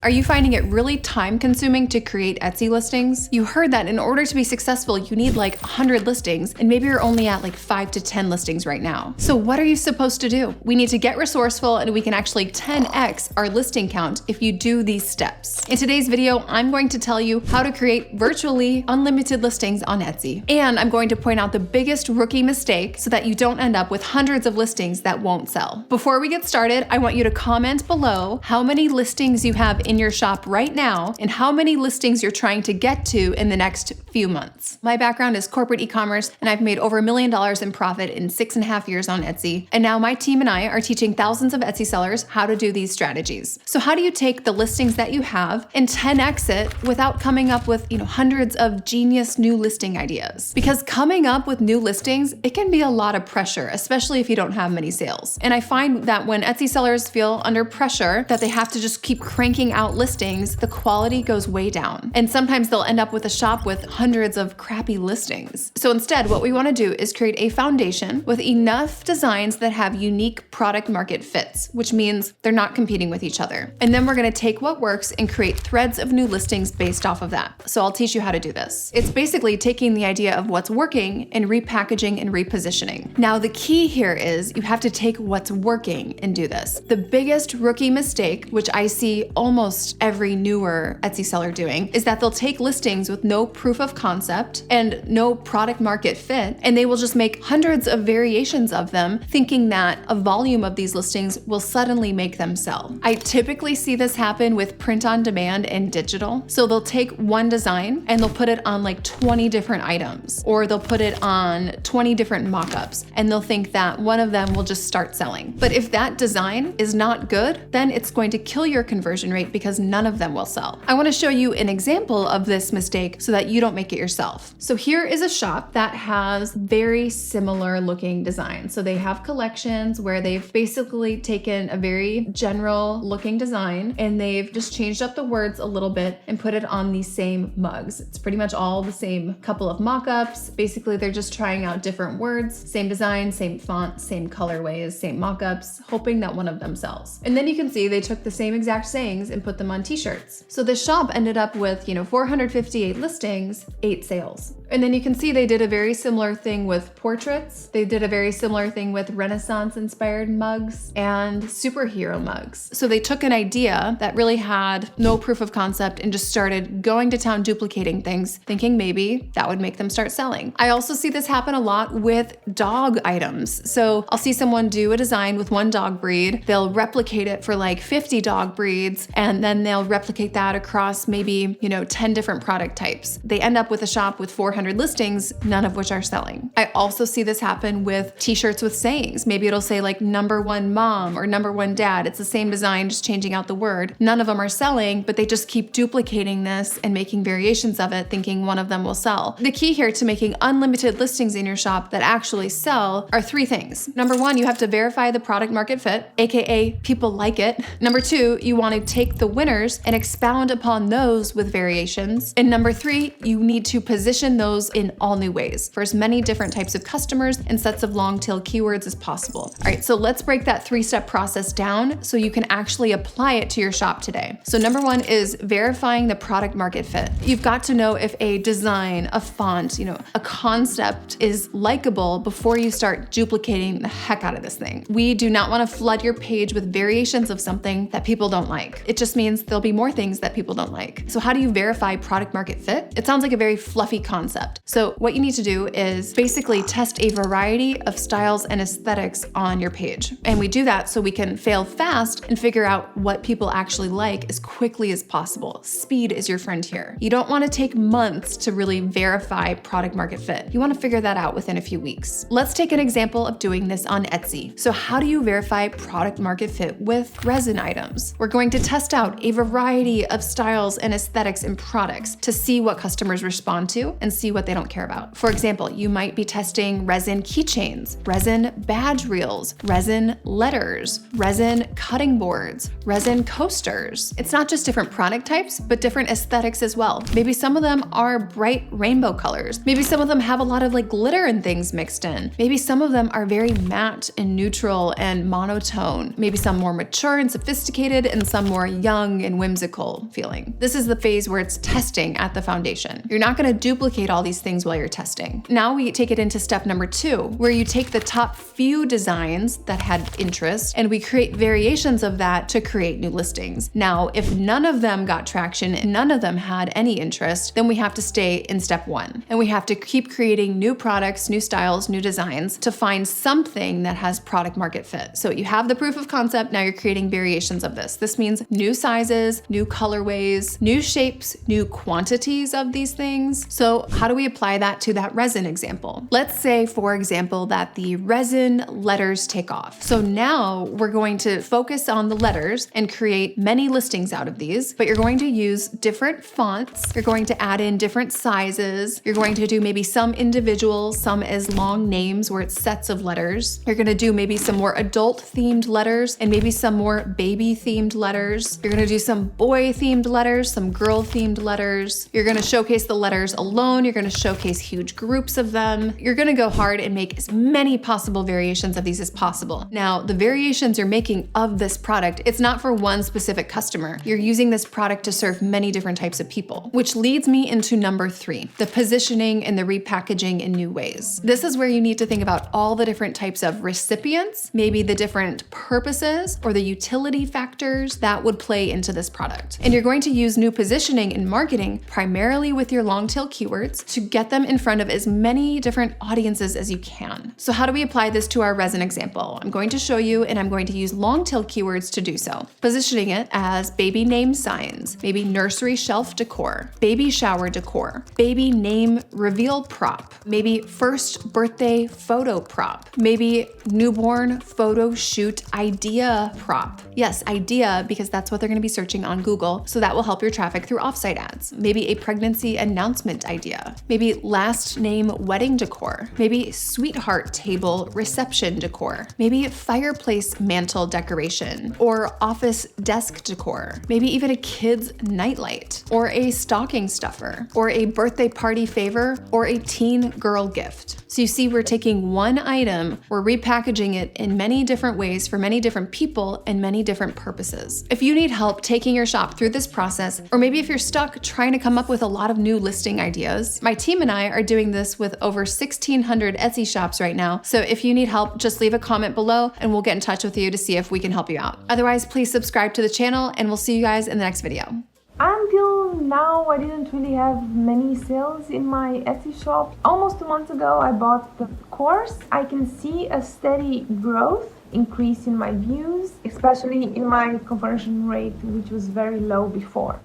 Are you finding it really time-consuming to create Etsy listings? You heard that in order to be successful, you need like 100 listings, and maybe you're only at like 5 to 10 listings right now. So what are you supposed to do? We need to get resourceful, and we can actually 10x our listing count if you do these steps. In today's video, I'm going to tell you how to create virtually unlimited listings on Etsy. And I'm going to point out the biggest rookie mistake so that you don't end up with hundreds of listings that won't sell. Before we get started, I want you to comment below how many listings you have in your shop right now and how many listings you're trying to get to in the next few months. My background is corporate e-commerce, and I've made over $1 million in profit in 6.5 years on Etsy. And now my team and I are teaching thousands of Etsy sellers how to do these strategies. So how do you take the listings that you have and 10x it without coming up with, hundreds of genius new listing ideas? Because coming up with new listings, it can be a lot of pressure, especially if you don't have many sales. And I find that when Etsy sellers feel under pressure that they have to just keep cranking out listings, the quality goes way down. And sometimes they'll end up with a shop with hundreds of crappy listings. So instead, what we want to do is create a foundation with enough designs that have unique product market fits, which means they're not competing with each other. And then we're going to take what works and create threads of new listings based off of that. So I'll teach you how to do this. It's basically taking the idea of what's working and repackaging and repositioning. Now, the key here is you have to take what's working and do this. The biggest rookie mistake, which I see almost every newer Etsy seller doing, is that they'll take listings with no proof of concept and no product market fit, and they will just make hundreds of variations of them, thinking that a volume of these listings will suddenly make them sell. I typically see this happen with print on demand and digital. So they'll take one design and they'll put it on like 20 different items, or they'll put it on 20 different mock-ups, and they'll think that one of them will just start selling. But if that design is not good, then it's going to kill your conversion rate because none of them will sell. I want to show you an example of this mistake so that you don't make it yourself. So here is a shop that has very similar looking designs. So they have collections where they've basically taken a very general looking design and they've just changed up the words a little bit and put it on these same mugs. It's pretty much all the same couple of mock-ups. Basically, they're just trying out different words, same design, same font, same colorways, same mock-ups, hoping that one of them sells. And then you can see they took the same exact sayings and put them on t-shirts. So the shop ended up with, 458 listings, 8 sales. And then you can see they did a very similar thing with portraits. They did a very similar thing with Renaissance inspired mugs and superhero mugs. So they took an idea that really had no proof of concept and just started going to town duplicating things, thinking maybe that would make them start selling. I also see this happen a lot with dog items. So I'll see someone do a design with one dog breed. They'll replicate it for like 50 dog breeds, and then they'll replicate that across maybe, 10 different product types. They end up with a shop with 400 listings, none of which are selling. I also see this happen with t-shirts with sayings. Maybe it'll say like #1 mom or #1 dad. It's the same design, just changing out the word. None of them are selling, but they just keep duplicating this and making variations of it, thinking one of them will sell. The key here to making unlimited listings in your shop that actually sell are 3 things. Number 1, you have to verify the product market fit, AKA people like it. Number 2, you want to take the winners and expound upon those with variations. And number 3, you need to position those in all new ways for as many different types of customers and sets of long tail keywords as possible. All right, so let's break that 3-step process down so you can actually apply it to your shop today. So number 1 is verifying the product market fit. You've got to know if a design, a font, a concept is likable before you start duplicating the heck out of this thing. We do not want to flood your page with variations of something that people don't like. It just means there'll be more things that people don't like. So how do you verify product market fit? It sounds like a very fluffy concept. So what you need to do is basically test a variety of styles and aesthetics on your page. And we do that so we can fail fast and figure out what people actually like as quickly as possible. Speed is your friend here. You don't want to take months to really verify product market fit. You want to figure that out within a few weeks. Let's take an example of doing this on Etsy. So how do you verify product market fit with resin items? We're going to test out a variety of styles and aesthetics and products to see what customers respond to and see see what they don't care about. For example, you might be testing resin keychains, resin badge reels, resin letters, resin cutting boards, resin coasters. It's not just different product types, but different aesthetics as well. Maybe some of them are bright rainbow colors. Maybe some of them have a lot of like glitter and things mixed in. Maybe some of them are very matte and neutral and monotone. Maybe some more mature and sophisticated and some more young and whimsical feeling. This is the phase where it's testing at the foundation. You're not gonna duplicate all these things while you're testing. Now we take it into step number 2, where you take the top few designs that had interest and we create variations of that to create new listings. Now, if none of them got traction and none of them had any interest, then we have to stay in step 1. And we have to keep creating new products, new styles, new designs to find something that has product market fit. So you have the proof of concept, now you're creating variations of this. This means new sizes, new colorways, new shapes, new quantities of these things. So how do we apply that to that resin example? Let's say, for example, that the resin letters take off. So now we're going to focus on the letters and create many listings out of these, but you're going to use different fonts. You're going to add in different sizes. You're going to do maybe some individual, some as long names where it's sets of letters. You're gonna do maybe some more adult themed letters and maybe some more baby themed letters. You're gonna do some boy themed letters, some girl themed letters. You're gonna showcase the letters alone. You're gonna showcase huge groups of them. You're gonna go hard and make as many possible variations of these as possible. Now, the variations you're making of this product, it's not for one specific customer. You're using this product to serve many different types of people, which leads me into number 3, the positioning and the repackaging in new ways. This is where you need to think about all the different types of recipients, maybe the different purposes or the utility factors that would play into this product. And you're going to use new positioning and marketing primarily with your long tail keywords to get them in front of as many different audiences as you can. So how do we apply this to our resin example? I'm going to show you and I'm going to use long tail keywords to do so. Positioning it as baby name signs, maybe nursery shelf decor, baby shower decor, baby name reveal prop, maybe first birthday photo prop, maybe newborn photo shoot idea prop. Yes, idea, because that's what they're gonna be searching on Google, so that will help your traffic through offsite ads. Maybe a pregnancy announcement idea, maybe last name wedding decor, maybe sweetheart table reception decor, maybe fireplace mantle decoration, or office desk decor, maybe even a kid's nightlight, or a stocking stuffer, or a birthday party favor, or a teen girl gift. So you see, we're taking one item, we're repackaging it in many different ways for many different people and many different purposes. If you need help taking your shop through this process, or maybe if you're stuck trying to come up with a lot of new listing ideas, my team and I are doing this with over 1,600 Etsy shops right now. So if you need help, just leave a comment below and we'll get in touch with you to see if we can help you out. Otherwise, please subscribe to the channel and we'll see you guys in the next video. Until now, I didn't really have many sales in my Etsy shop. Almost 2 months ago, I bought the course. I can see a steady growth, increase in my views, especially in my conversion rate, which was very low before.